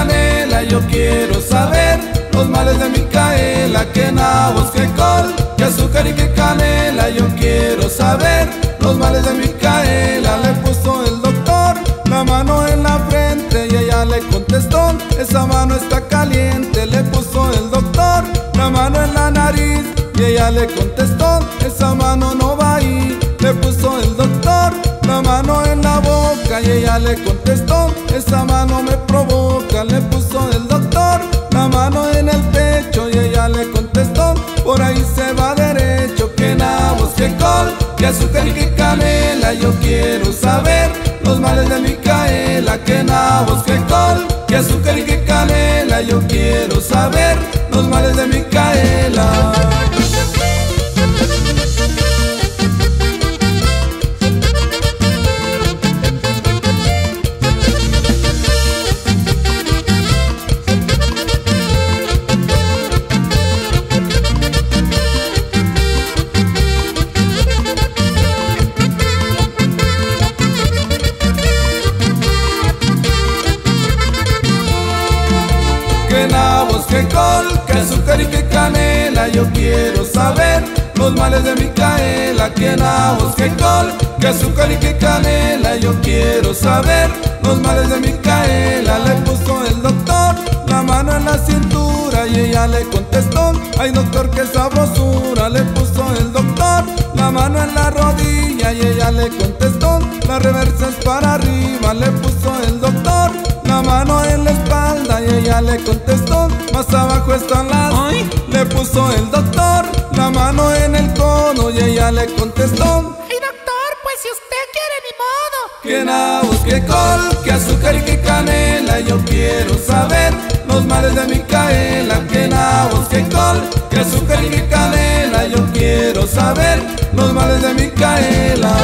canela, yo quiero saber los males de Micaela. Que nabos, que col, que azúcar y que canela, yo quiero saber los males de Micaela. Le puso el doctor la mano en la frente y ella le contestó: esa mano está caliente. Le puso el doctor la mano en la nariz y ella le contestó: esa mano no va ahí. Le puso el doctor la mano en la boca y ella le contestó: esa mano me provoca. Le puso el doctor la mano en el pecho y ella le contestó: por ahí se va derecho. Que nabos, que col, que azúcar y que canela, yo quiero saber los males de Micaela. Que nabos, que col, que azúcar y que canela, yo quiero saber los males de Micaela. Que nabos, que col, que azúcar y que canela, yo quiero saber los males de Micaela. Que nabos, que col, que azúcar y que canela, yo quiero saber los males de Micaela. Le puso el doctor la mano en la cintura y ella le contestó: ay doctor, qué sabrosura. Le puso el doctor la mano en la rodilla y ella le contestó: la reversa es para arriba. Le puso el doctor la mano en la espalda y ella le contestó: más abajo están las. ¿Ay? Le puso el doctor la mano en el codo y ella le contestó: ay doctor, pues si usted quiere, ni modo. que nabos, que col, que azúcar y que canela, yo quiero saber los males de Micaela. Que nabos, que col, que azúcar y que canela, yo quiero saber los males de Micaela.